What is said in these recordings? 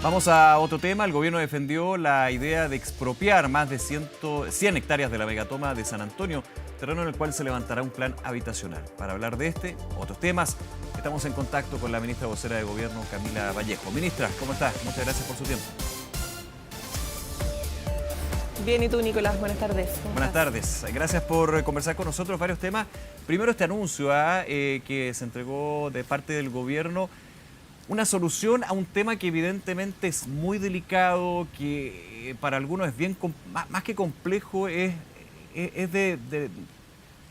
Vamos a otro tema. El gobierno defendió la idea de expropiar más de 100 hectáreas de la megatoma de San Antonio, terreno en el cual se levantará un plan habitacional. Para hablar de este, otros temas, estamos en contacto con la ministra vocera de Gobierno, Camila Vallejo. Ministra, ¿cómo está? Muchas gracias por su tiempo. Bien, ¿y tú, Nicolás? Buenas tardes. Buenas tardes. Gracias por conversar con nosotros varios temas. Primero, este anuncio que se entregó de parte del gobierno, una solución a un tema que evidentemente es muy delicado, que para algunos es bien, más que complejo,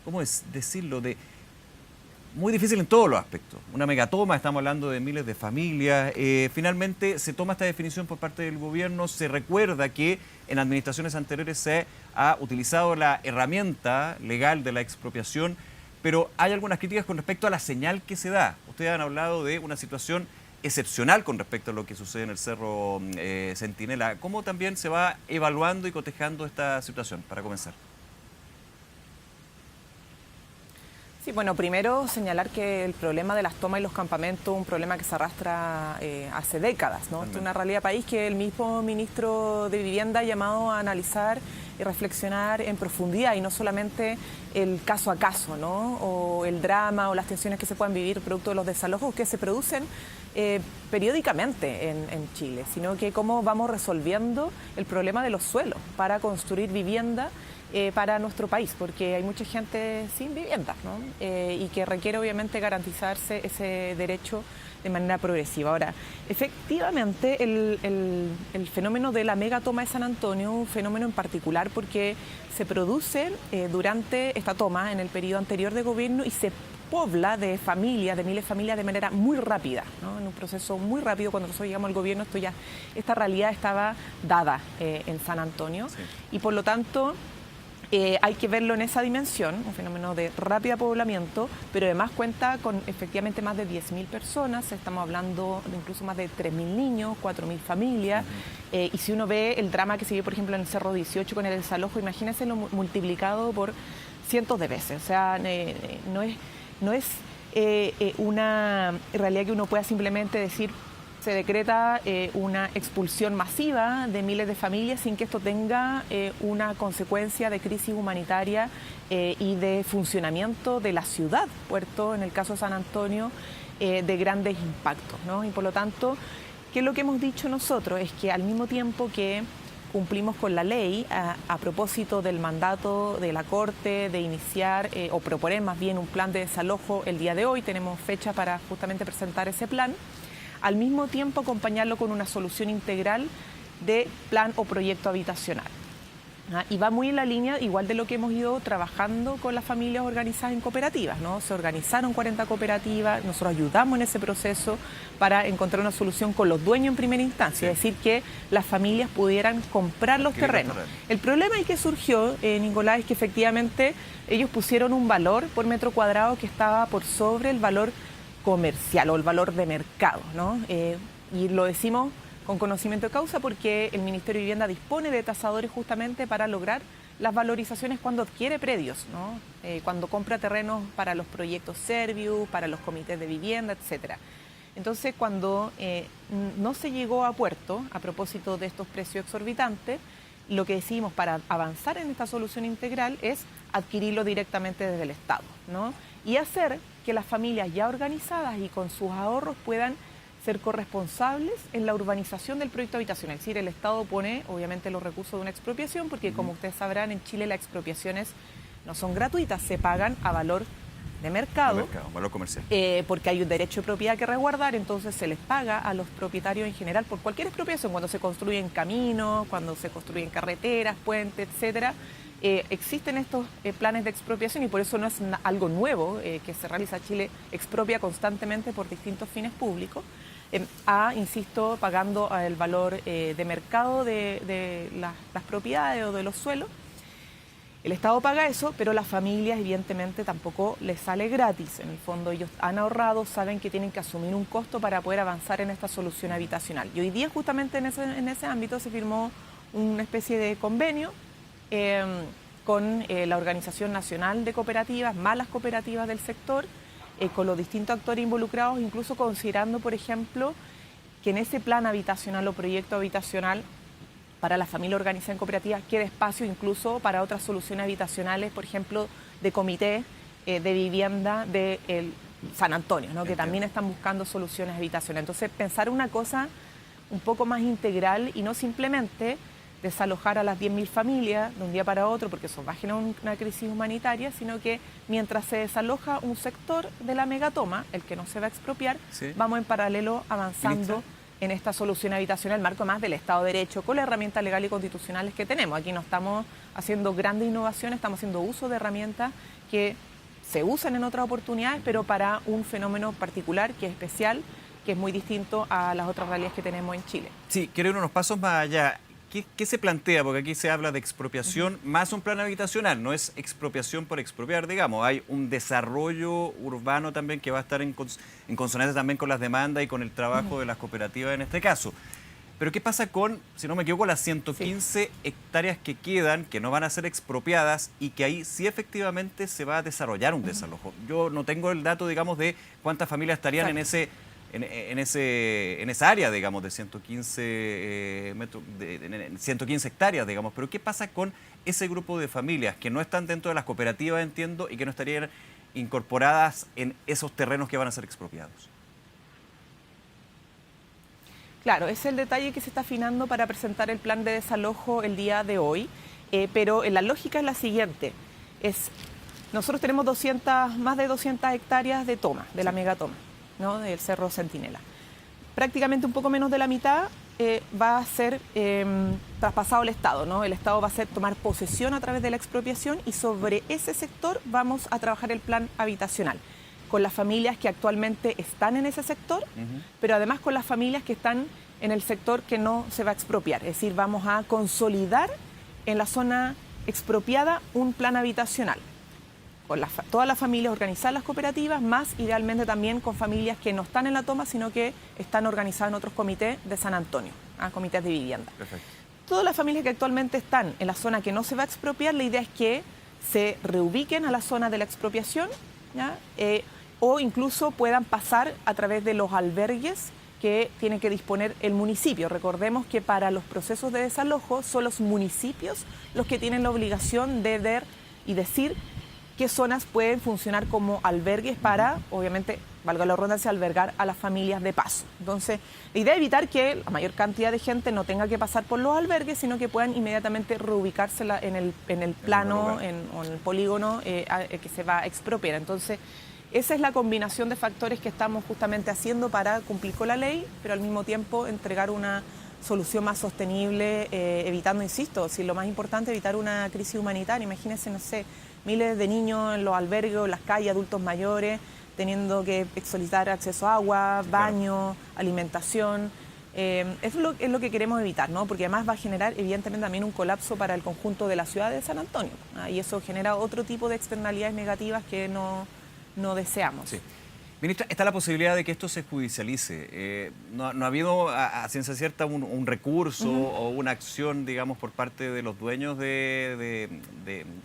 ¿cómo es decirlo? Muy difícil en todos los aspectos. Una megatoma, estamos hablando de miles de familias. Finalmente se toma esta definición por parte del gobierno. Se recuerda que en administraciones anteriores se ha utilizado la herramienta legal de la expropiación, pero hay algunas críticas con respecto a la señal que se da. Ustedes han hablado de una situación excepcional con respecto a lo que sucede en el Cerro Centinela. ¿Cómo también se va evaluando y cotejando esta situación, para comenzar? Sí, bueno, primero señalar que el problema de las tomas y los campamentos es un problema que se arrastra hace décadas, ¿no? Es una realidad país que el mismo ministro de Vivienda ha llamado a analizar y reflexionar en profundidad, y no solamente el caso a caso, ¿no? O el drama o las tensiones que se puedan vivir producto de los desalojos que se producen periódicamente en Chile, sino que cómo vamos resolviendo el problema de los suelos para construir vivienda para nuestro país, porque hay mucha gente sin vivienda, ¿no? Y que requiere obviamente garantizarse ese derecho de manera progresiva. Ahora, efectivamente, el fenómeno de la megatoma de San Antonio, un fenómeno en particular porque se produce durante esta toma, en el periodo anterior de gobierno, y se pobla de familias, de miles de familias, de manera muy rápida, ¿no? En un proceso muy rápido. Cuando nosotros llegamos al gobierno, esta realidad estaba dada en San Antonio, sí. Y por lo tanto hay que verlo en esa dimensión, un fenómeno de rápido poblamiento, pero además cuenta con efectivamente más de 10.000 personas, estamos hablando de incluso más de 3.000 niños, 4.000 familias, y si uno ve el drama que se vio, por ejemplo, en el Cerro 18 con el desalojo, imagínense lo multiplicado por cientos de veces. O sea, no es una realidad que uno pueda simplemente decir se decreta una expulsión masiva de miles de familias sin que esto tenga una consecuencia de crisis humanitaria y de funcionamiento de la ciudad, puerto, en el caso de San Antonio, de grandes impactos, ¿no? Y por lo tanto, ¿qué es lo que hemos dicho nosotros? Es que al mismo tiempo que cumplimos con la ley a propósito del mandato de la Corte de iniciar o proponer más bien un plan de desalojo el día de hoy, tenemos fecha para justamente presentar ese plan, al mismo tiempo acompañarlo con una solución integral de plan o proyecto habitacional. Y va muy en la línea igual de lo que hemos ido trabajando con las familias organizadas en cooperativas, ¿no? Se organizaron 40 cooperativas, nosotros ayudamos en ese proceso para encontrar una solución con los dueños en primera instancia, sí. Es decir, que las familias pudieran comprar los terrenos. El problema que surgió, Nicolás, es que efectivamente ellos pusieron un valor por metro cuadrado que estaba por sobre el valor comercial o el valor de mercado, ¿no? Y lo decimos con conocimiento de causa porque el Ministerio de Vivienda dispone de tasadores justamente para lograr las valorizaciones cuando adquiere predios, ¿no? Cuando compra terrenos para los proyectos Servius, para los comités de vivienda, etcétera. Entonces, cuando no se llegó a puerto, a propósito de estos precios exorbitantes, lo que decidimos para avanzar en esta solución integral es adquirirlo directamente desde el Estado, ¿no? Y hacer que las familias ya organizadas y con sus ahorros puedan ser corresponsables en la urbanización del proyecto habitacional. Es decir, el Estado pone obviamente los recursos de una expropiación porque como ustedes sabrán, en Chile las expropiaciones no son gratuitas, se pagan a valor de mercado, valor comercial. Porque hay un derecho de propiedad que resguardar, entonces se les paga a los propietarios en general por cualquier expropiación, cuando se construyen caminos, cuando se construyen carreteras, puentes, etcétera. Existen estos planes de expropiación y por eso no es algo nuevo que se realiza. Chile expropia constantemente por distintos fines públicos, insisto, pagando el valor de mercado de las propiedades o de los suelos. El Estado paga eso, pero las familias evidentemente tampoco les sale gratis. En el fondo ellos han ahorrado, saben que tienen que asumir un costo para poder avanzar en esta solución habitacional. Y hoy día justamente en ese ámbito se firmó una especie de convenio con la Organización Nacional de Cooperativas, más las cooperativas del sector, con los distintos actores involucrados, incluso considerando, por ejemplo, que en ese plan habitacional o proyecto habitacional para la familia organizada en cooperativa quede espacio incluso para otras soluciones habitacionales, por ejemplo, de comité de vivienda de San Antonio, ¿no? Que también están buscando soluciones habitacionales. Entonces, pensar una cosa un poco más integral y no simplemente desalojar a las 10.000 familias de un día para otro, porque eso va a generar una crisis humanitaria, sino que mientras se desaloja un sector de la megatoma, el que no se va a expropiar, vamos en paralelo avanzando en esta solución habitacional, el marco más del Estado de Derecho, con las herramientas legales y constitucionales que tenemos. Aquí no estamos haciendo grandes innovaciones, estamos haciendo uso de herramientas que se usan en otras oportunidades, pero para un fenómeno particular, que es especial, que es muy distinto a las otras realidades que tenemos en Chile. Sí, quiero ir unos pasos más allá. ¿Qué se plantea? Porque aquí se habla de expropiación más un plan habitacional, no es expropiación por expropiar, digamos. Hay un desarrollo urbano también que va a estar en consonancia también con las demandas y con el trabajo de las cooperativas en este caso. Pero ¿qué pasa con, si no me equivoco, las 115 hectáreas que quedan, que no van a ser expropiadas y que ahí sí efectivamente se va a desarrollar un desalojo? Yo no tengo el dato, digamos, de cuántas familias estarían en esa área, digamos, de 115, 115 hectáreas, digamos. Pero ¿qué pasa con ese grupo de familias que no están dentro de las cooperativas, entiendo, y que no estarían incorporadas en esos terrenos que van a ser expropiados? Claro, ese es el detalle que se está afinando para presentar el plan de desalojo el día de hoy, pero la lógica es la siguiente. Nosotros tenemos más de 200 hectáreas de toma, de la megatoma, ¿no? Del Cerro Centinela. Prácticamente un poco menos de la mitad va a ser traspasado al Estado, ¿no? El Estado va a tomar posesión a través de la expropiación y sobre ese sector vamos a trabajar el plan habitacional, con las familias que actualmente están en ese sector, pero además con las familias que están en el sector que no se va a expropiar. Es decir, vamos a consolidar en la zona expropiada un plan habitacional, con todas las familias organizadas en las cooperativas, más idealmente también con familias que no están en la toma, sino que están organizadas en otros comités de San Antonio, comités de vivienda. Perfecto. Todas las familias que actualmente están en la zona que no se va a expropiar, la idea es que se reubiquen a la zona de la expropiación, ¿ya? O incluso puedan pasar a través de los albergues que tiene que disponer el municipio. Recordemos que para los procesos de desalojo son los municipios los que tienen la obligación de ver y decir qué zonas pueden funcionar como albergues para, obviamente, valga la redundancia, albergar a las familias de paso. Entonces, la idea es evitar que la mayor cantidad de gente no tenga que pasar por los albergues, sino que puedan inmediatamente reubicarse en el plano o en el polígono que se va a expropiar. Entonces, esa es la combinación de factores que estamos justamente haciendo para cumplir con la ley, pero al mismo tiempo entregar una solución más sostenible, evitando, insisto, si lo más importante, evitar una crisis humanitaria. Imagínense, no sé, miles de niños en los albergues, en las calles, adultos mayores, teniendo que solicitar acceso a agua, baño, alimentación. Eso es lo que queremos evitar, ¿no? Porque además va a generar, evidentemente, también un colapso para el conjunto de la ciudad de San Antonio, y eso genera otro tipo de externalidades negativas que no deseamos. Sí. Ministra, ¿está la posibilidad de que esto se judicialice? ¿No ha habido a ciencia cierta un recurso o una acción, digamos, por parte de los dueños del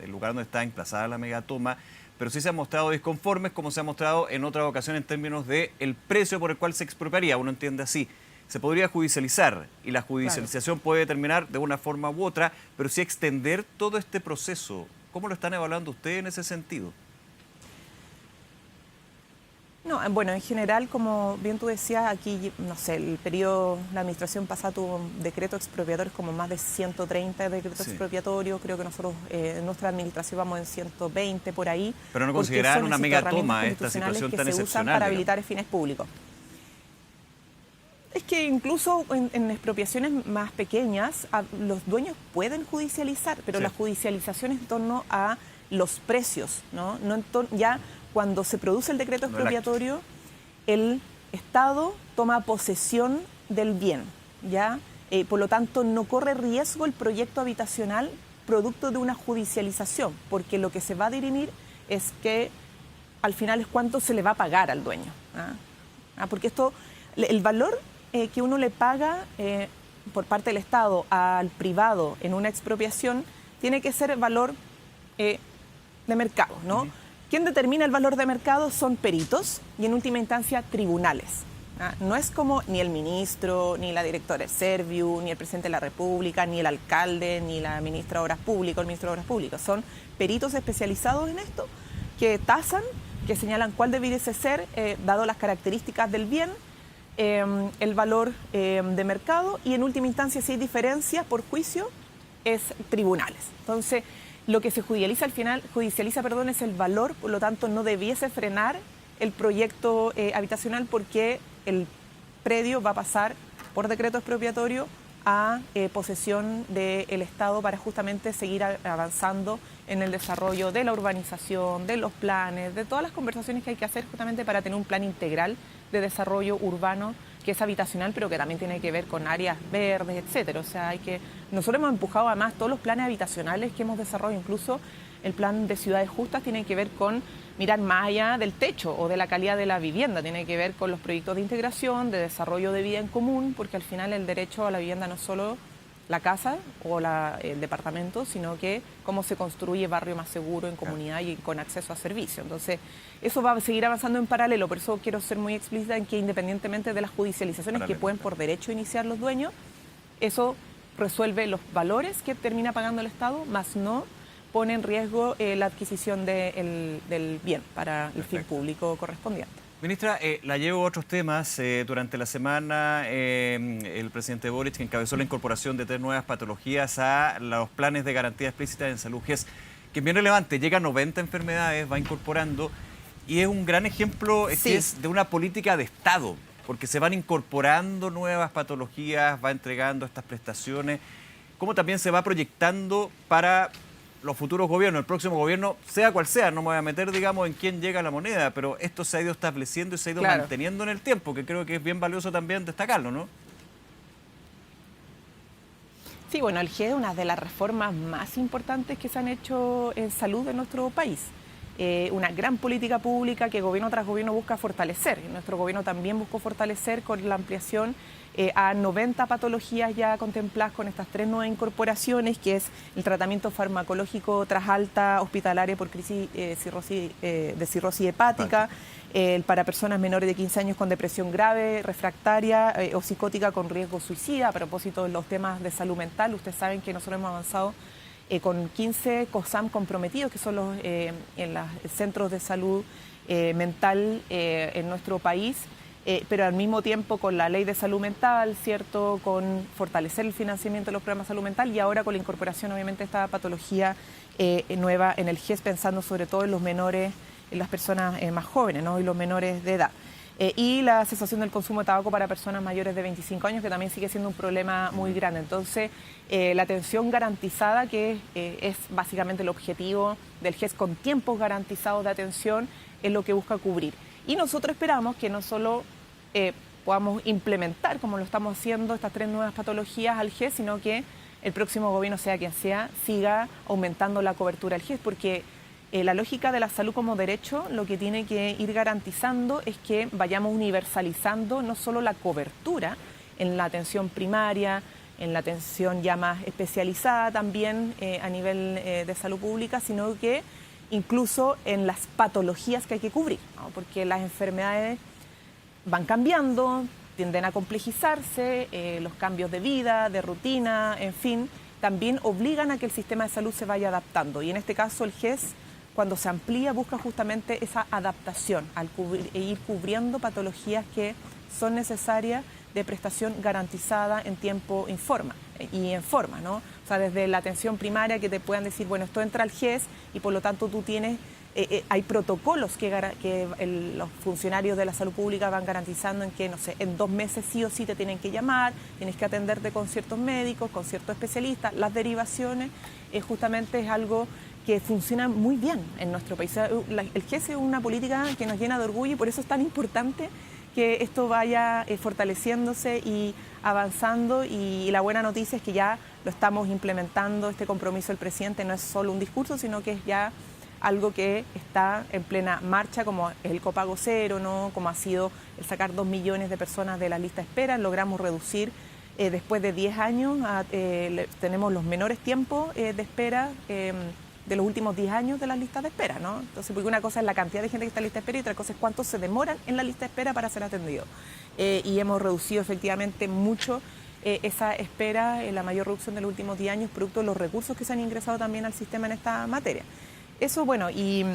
lugar donde está emplazada la megatoma? Pero sí se han mostrado disconformes, como se ha mostrado en otras ocasiones en términos del precio por el cual se expropiaría. Uno entiende así. Se podría judicializar y la judicialización puede terminar de una forma u otra, pero sí extender todo este proceso. ¿Cómo lo están evaluando ustedes en ese sentido? No, bueno, en general, como bien tú decías, aquí, no sé, la administración pasada tuvo decretos expropiatorios como más de 130 decretos expropiatorios. Creo que nosotros, en nuestra administración vamos en 120 por ahí. Pero no consideran una megatoma esta situación tan excepcional, que se usan para habilitar fines públicos. Es que incluso en expropiaciones más pequeñas, los dueños pueden judicializar, pero la judicialización es en torno a los precios, ¿no? Ya cuando se produce el decreto expropiatorio, el Estado toma posesión del bien, ¿ya? Por lo tanto, no corre riesgo el proyecto habitacional producto de una judicialización, porque lo que se va a dirimir es que al final es cuánto se le va a pagar al dueño, porque el valor que uno le paga por parte del Estado al privado en una expropiación tiene que ser el valor de mercado, ¿no? ¿Quién determina el valor de mercado? Son peritos y en última instancia tribunales. No es como ni el ministro, ni la directora del Serviu, ni el presidente de la República, ni el alcalde, ni la ministra de Obras Públicas, el ministro de Obras Públicas. Son peritos especializados en esto que tasan, que señalan cuál debiese ser, dado las características del bien, el valor de mercado, y en última instancia, si hay diferencias por juicio, es tribunales. Entonces, lo que se judicializa al final, es el valor, por lo tanto no debiese frenar el proyecto habitacional, porque el predio va a pasar por decreto expropiatorio a posesión del Estado para justamente seguir avanzando en el desarrollo de la urbanización, de los planes, de todas las conversaciones que hay que hacer justamente para tener un plan integral de desarrollo urbano que es habitacional, pero que también tiene que ver con áreas verdes, etcétera. O sea, nosotros hemos empujado además todos los planes habitacionales que hemos desarrollado, incluso el plan de ciudades justas tiene que ver con mirar más allá del techo o de la calidad de la vivienda, tiene que ver con los proyectos de integración, de desarrollo de vida en común, porque al final el derecho a la vivienda no es solo la casa o el departamento, sino que cómo se construye barrio más seguro en comunidad y con acceso a servicios. Entonces, eso va a seguir avanzando en paralelo, por eso quiero ser muy explícita en que independientemente de las judicializaciones que pueden por derecho iniciar los dueños, eso resuelve los valores que termina pagando el Estado, más no pone en riesgo la adquisición del bien para el fin público correspondiente. Ministra, la llevo a otros temas. Durante la semana, el presidente Boric encabezó la incorporación de 3 nuevas patologías a los planes de garantía explícita en salud, que es bien relevante. Llega a 90 enfermedades, va incorporando, y es un gran ejemplo que es de una política de Estado, porque se van incorporando nuevas patologías, va entregando estas prestaciones, como también se va proyectando para los futuros gobiernos, el próximo gobierno, sea cual sea. No me voy a meter, digamos, en quién llega la moneda, pero esto se ha ido estableciendo y se ha ido manteniendo en el tiempo, que creo que es bien valioso también destacarlo, ¿no? Sí, bueno, el GE es una de las reformas más importantes que se han hecho en salud de nuestro país. Una gran política pública que gobierno tras gobierno busca fortalecer. Nuestro gobierno también buscó fortalecer con la ampliación a 90 patologías ya contempladas con estas 3 nuevas incorporaciones, que es el tratamiento farmacológico tras alta hospitalaria por crisis de cirrosis hepática, para personas menores de 15 años con depresión grave, refractaria o psicótica con riesgo suicida. A propósito de los temas de salud mental, ustedes saben que nosotros hemos avanzado con 15 COSAM comprometidos, que son los centros de salud mental en nuestro país, pero al mismo tiempo con la ley de salud mental, ¿cierto?, con fortalecer el financiamiento de los programas de salud mental, y ahora con la incorporación, obviamente, de esta patología nueva en el GES, pensando sobre todo en los menores, en las personas más jóvenes, ¿no?, y los menores de edad. Y la cesación del consumo de tabaco para personas mayores de 25 años, que también sigue siendo un problema muy grande. Entonces, la atención garantizada, que es básicamente el objetivo del GES, con tiempos garantizados de atención, es lo que busca cubrir. Y nosotros esperamos que no solo podamos implementar, como lo estamos haciendo, estas 3 nuevas patologías al GES, sino que el próximo gobierno, sea quien sea, siga aumentando la cobertura del GES, porque la lógica de la salud como derecho lo que tiene que ir garantizando es que vayamos universalizando no solo la cobertura en la atención primaria, en la atención ya más especializada también a nivel de salud pública, sino que incluso en las patologías que hay que cubrir, ¿no? Porque las enfermedades van cambiando, tienden a complejizarse, los cambios de vida, de rutina, en fin, también obligan a que el sistema de salud se vaya adaptando. Y en este caso el GES, cuando se amplía, busca justamente esa adaptación, al ir cubriendo patologías que son necesarias de prestación garantizada en tiempo y en forma, ¿no? O sea, desde la atención primaria, que te puedan decir, bueno, esto entra al GES y por lo tanto tú tienes, hay protocolos que los funcionarios de la salud pública van garantizando en que, no sé, en 2 meses sí o sí te tienen que llamar, tienes que atenderte con ciertos médicos, con ciertos especialistas. Las derivaciones justamente es algo que funciona muy bien en nuestro país. El GES es una política que nos llena de orgullo y por eso es tan importante que esto vaya fortaleciéndose y avanzando, y la buena noticia es que ya lo estamos implementando. Este compromiso del presidente no es solo un discurso, sino que es ya algo que está en plena marcha, como es el copago cero, ¿no?, como ha sido el sacar 2 millones de personas de la lista de espera. Logramos reducir después de 10 años, tenemos los menores tiempos de espera de los últimos 10 años de las listas de espera, ¿no? Entonces, porque una cosa es la cantidad de gente que está en lista de espera y otra cosa es cuántos se demoran en la lista de espera para ser atendidos. Y hemos reducido efectivamente mucho esa espera, la mayor reducción de los últimos 10 años, producto de los recursos que se han ingresado también al sistema en esta materia. Eso, bueno, y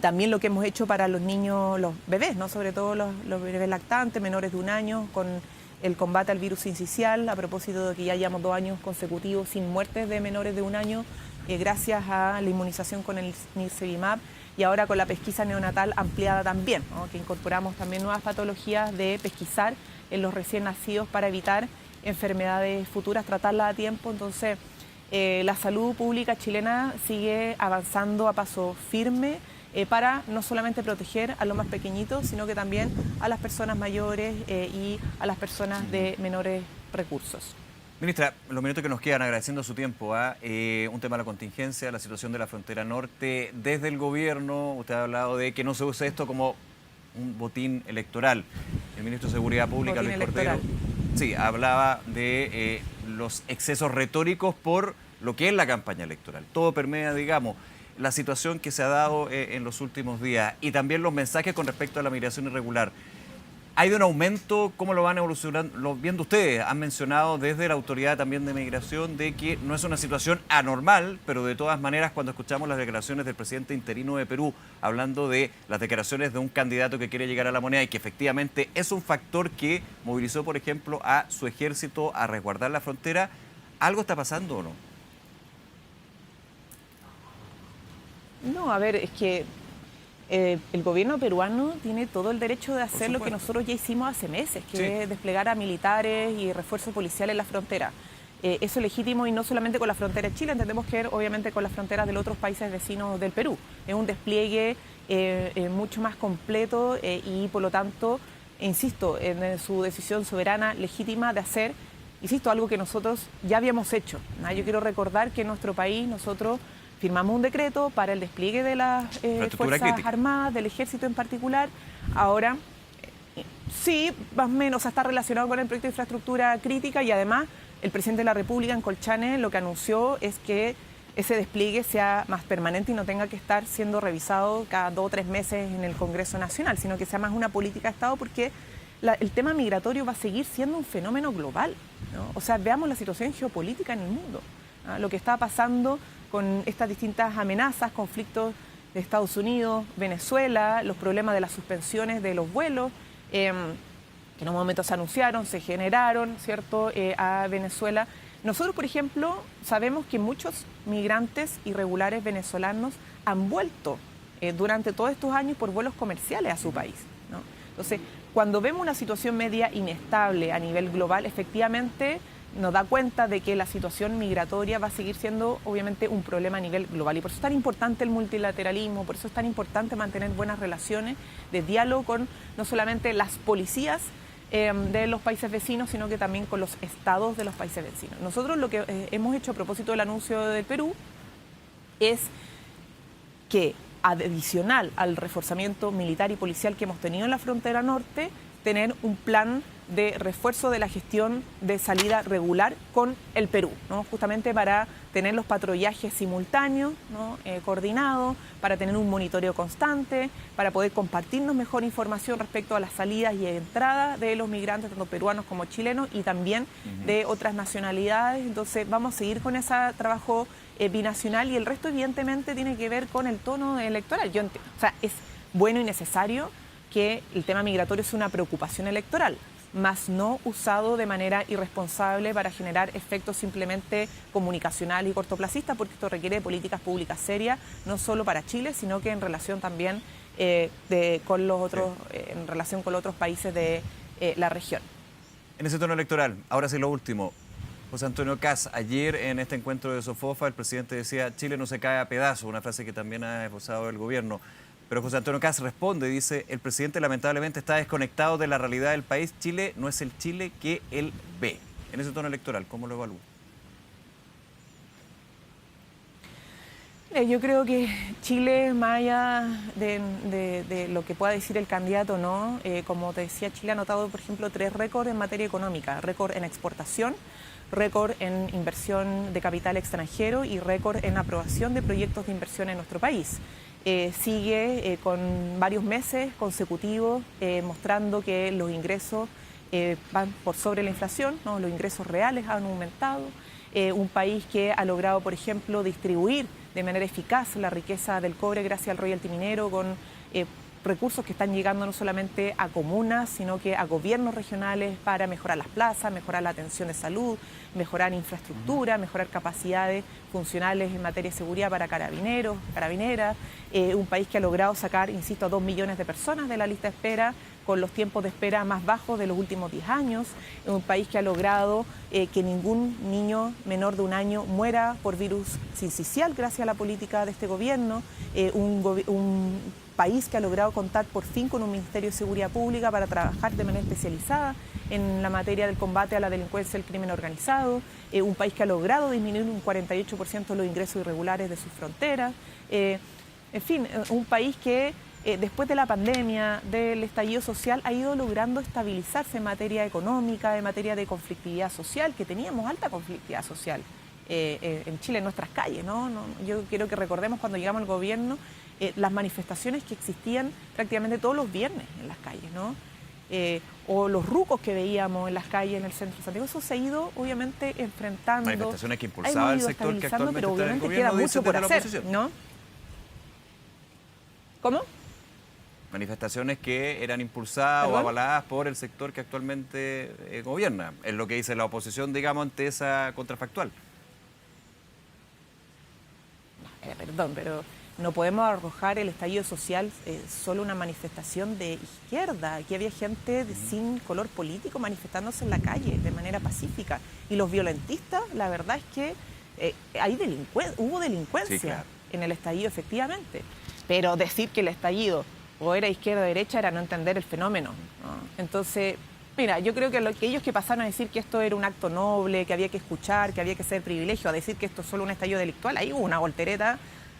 también lo que hemos hecho para los niños, los bebés, ¿no? Sobre todo los bebés lactantes, menores de 1 año, con el combate al virus sincicial, a propósito de que ya llevamos 2 años consecutivos sin muertes de menores de 1 año, gracias a la inmunización con el nirsevimab y ahora con la pesquisa neonatal ampliada también, ¿no? Que incorporamos también nuevas patologías de pesquisar en los recién nacidos para evitar enfermedades futuras, tratarlas a tiempo. Entonces, la salud pública chilena sigue avanzando a paso firme para no solamente proteger a los más pequeñitos, sino que también a las personas mayores y a las personas de menores recursos. Ministra, los minutos que nos quedan, agradeciendo su tiempo, un tema de la contingencia, la situación de la frontera norte. Desde el gobierno, usted ha hablado de que no se use esto como un botín electoral. El ministro de Seguridad Pública, Luis Cordero, sí, hablaba de los excesos retóricos por lo que es la campaña electoral. Todo permea, digamos, la situación que se ha dado en los últimos días y también los mensajes con respecto a la migración irregular. ¿Ha ido un aumento? ¿Cómo lo van evolucionando? Lo viendo ustedes, han mencionado desde la autoridad también de migración de que no es una situación anormal, pero de todas maneras cuando escuchamos las declaraciones del presidente interino de Perú, hablando de las declaraciones de un candidato que quiere llegar a la moneda y que efectivamente es un factor que movilizó, por ejemplo, a su ejército a resguardar la frontera, ¿algo está pasando o no? No, a ver, es que el gobierno peruano tiene todo el derecho de hacer lo que nosotros ya hicimos hace meses, que es desplegar a militares y refuerzo policial en la frontera. Eso es legítimo y no solamente con la frontera de Chile, entendemos que obviamente con las fronteras de los otros países vecinos del Perú. Es un despliegue mucho más completo y por lo tanto, insisto, en su decisión soberana legítima de hacer, insisto, algo que nosotros ya habíamos hecho, ¿no? Yo quiero recordar que en nuestro país nosotros firmamos un decreto para el despliegue de las Fuerzas Armadas, del Ejército en particular. Ahora, sí, más o menos está relacionado con el proyecto de infraestructura crítica y además el presidente de la República en Colchane lo que anunció es que ese despliegue sea más permanente y no tenga que estar siendo revisado cada 2 o 3 meses en el Congreso Nacional, sino que sea más una política de Estado porque el tema migratorio va a seguir siendo un fenómeno global, ¿no? O sea, veamos la situación geopolítica en el mundo, ¿no? Lo que está pasando con estas distintas amenazas, conflictos de Estados Unidos, Venezuela, los problemas de las suspensiones de los vuelos, que en un momento se anunciaron, se generaron, ¿cierto?, a Venezuela. Nosotros, por ejemplo, sabemos que muchos migrantes irregulares venezolanos han vuelto durante todos estos años por vuelos comerciales a su país, ¿no? Entonces, cuando vemos una situación media inestable a nivel global, efectivamente nos da cuenta de que la situación migratoria va a seguir siendo obviamente un problema a nivel global y por eso es tan importante el multilateralismo, por eso es tan importante mantener buenas relaciones de diálogo con no solamente las policías de los países vecinos, sino que también con los estados de los países vecinos. Nosotros lo que hemos hecho a propósito del anuncio del Perú es que adicional al reforzamiento militar y policial que hemos tenido en la frontera norte, tener un plan de refuerzo de la gestión de salida regular con el Perú, ¿no? Justamente para tener los patrullajes simultáneos, ¿no? Coordinados, para tener un monitoreo constante, para poder compartirnos mejor información respecto a las salidas y entradas de los migrantes, tanto peruanos como chilenos, y también de otras nacionalidades. Entonces vamos a seguir con ese trabajo binacional y el resto evidentemente tiene que ver con el tono electoral. O sea, es bueno y necesario que el tema migratorio es una preocupación electoral, más no usado de manera irresponsable para generar efectos simplemente comunicacionales y cortoplacistas, porque esto requiere de políticas públicas serias, no solo para Chile, sino que en relación también con los otros, en relación con los otros países de la región. En ese tono electoral, ahora sí lo último. José Antonio Kast, ayer en este encuentro de Sofofa, el presidente decía, Chile no se cae a pedazos, una frase que también ha esbozado el gobierno. Pero José Antonio Kast responde, dice, el presidente lamentablemente está desconectado de la realidad del país. Chile no es el Chile que él ve. En ese tono electoral, ¿cómo lo evalúa? Yo creo que Chile, más allá de lo que pueda decir el candidato o no, como te decía, Chile ha anotado, por ejemplo, 3 récords en materia económica: récord en exportación, récord en inversión de capital extranjero y récord en aprobación de proyectos de inversión en nuestro país. Sigue con varios meses consecutivos mostrando que los ingresos van por sobre la inflación, ¿no? Los ingresos reales han aumentado. Un país que ha logrado, por ejemplo, distribuir de manera eficaz la riqueza del cobre gracias al royalty minero, con recursos que están llegando no solamente a comunas, sino que a gobiernos regionales para mejorar las plazas, mejorar la atención de salud, mejorar infraestructura, mejorar capacidades funcionales en materia de seguridad para carabineros, carabineras. Un país que ha logrado sacar, insisto, a 2 millones de personas de la lista de espera, con los tiempos de espera más bajos de los últimos 10 años. Un país que ha logrado que ningún niño menor de 1 año muera por virus sincicial gracias a la política de este gobierno. Un país que ha logrado contar por fin con un Ministerio de Seguridad Pública para trabajar de manera especializada en la materia del combate a la delincuencia y el crimen organizado. Un país que ha logrado disminuir un 48% los ingresos irregulares de sus fronteras. En fin, un país que después de la pandemia, del estallido social, ha ido logrando estabilizarse en materia económica, en materia de conflictividad social, que teníamos alta conflictividad social en Chile, en nuestras calles, ¿no? Yo quiero que recordemos cuando llegamos al gobierno las manifestaciones que existían prácticamente todos los viernes en las calles, ¿no? O los rucos que veíamos en las calles en el centro de Santiago. Eso se ha ido obviamente enfrentando. Manifestaciones que impulsaba el sector que actualmente pero está en el obviamente gobierno, queda mucho por hacer, ¿no? ¿Cómo? Manifestaciones que eran impulsadas o avaladas por el sector que actualmente gobierna. Es lo que dice la oposición, digamos, ante esa contrafactual. Perdón, pero no podemos arrojar el estallido social solo una manifestación de izquierda. Aquí había gente sin color político manifestándose en la calle de manera pacífica. Y los violentistas, la verdad es que hubo delincuencia, sí, claro, en el estallido, efectivamente. Pero decir que el estallido o era izquierda o derecha era no entender el fenómeno, ¿no? Entonces, mira, yo creo que aquellos que pasaron a decir que esto era un acto noble, que había que escuchar, que había que ser privilegio, a decir que esto es solo un estallido delictual, ahí hubo una voltereta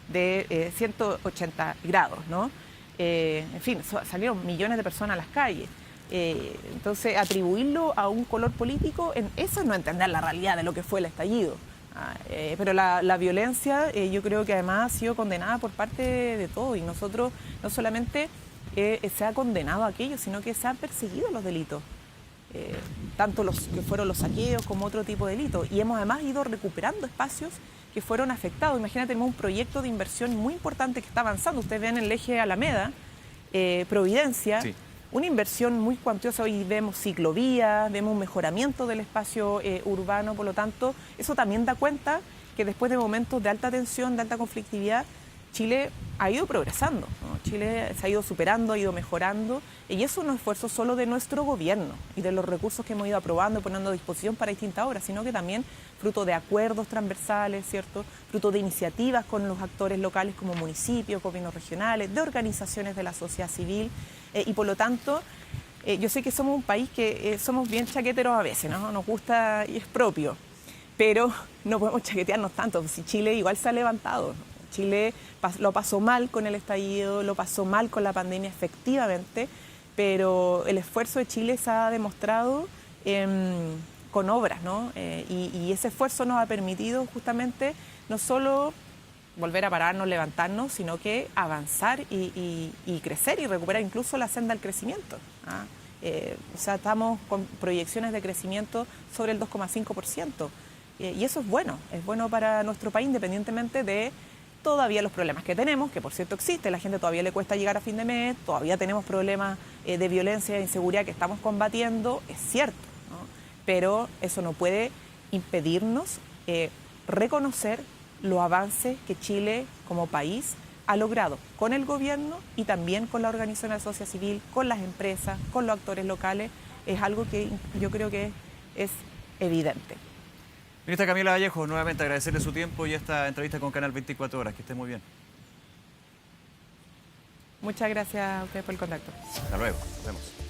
de 180 grados, ¿no? En fin, salieron millones de personas a las calles. Entonces, atribuirlo a un color político, eso es no entender la realidad de lo que fue el estallido. Pero la violencia yo creo que además ha sido condenada por parte de todos, y nosotros no solamente se ha condenado a aquello, sino que se han perseguido los delitos, tanto los que fueron los saqueos como otro tipo de delitos, y hemos además ido recuperando espacios que fueron afectados. Imagínate, tenemos un proyecto de inversión muy importante que está avanzando. Ustedes ven el eje Alameda, Providencia, sí, una inversión muy cuantiosa. Hoy vemos ciclovías, vemos un mejoramiento del espacio urbano. Por lo tanto, eso también da cuenta que después de momentos de alta tensión, de alta conflictividad, Chile ha ido progresando, ¿no? Chile se ha ido superando, ha ido mejorando, y eso no es esfuerzo solo de nuestro gobierno y de los recursos que hemos ido aprobando, poniendo a disposición para distintas obras, sino que también fruto de acuerdos transversales, ¿cierto? Fruto de iniciativas con los actores locales como municipios, gobiernos regionales, de organizaciones de la sociedad civil, y por lo tanto, yo sé que somos un país que somos bien chaqueteros a veces, ¿no? Nos gusta y es propio, pero no podemos chaquetearnos tanto, si Chile igual se ha levantado, ¿no? Chile lo pasó mal con el estallido, lo pasó mal con la pandemia, efectivamente, pero el esfuerzo de Chile se ha demostrado con obras, ¿no? Y ese esfuerzo nos ha permitido justamente no solo volver a pararnos, levantarnos, sino que avanzar y crecer y recuperar incluso la senda del crecimiento, ¿ah? O sea, estamos con proyecciones de crecimiento sobre el 2,5%. Y eso es bueno para nuestro país, independientemente de todavía los problemas que tenemos, que por cierto existe, la gente todavía le cuesta llegar a fin de mes, todavía tenemos problemas de violencia e inseguridad que estamos combatiendo, es cierto, ¿no? Pero eso no puede impedirnos reconocer los avances que Chile como país ha logrado con el gobierno y también con la organización de la sociedad civil, con las empresas, con los actores locales. Es algo que yo creo que es evidente. Ministra Camila Vallejo, nuevamente agradecerle su tiempo y esta entrevista con Canal 24 Horas. Que esté muy bien. Muchas gracias a ustedes por el contacto. Hasta luego. Nos vemos.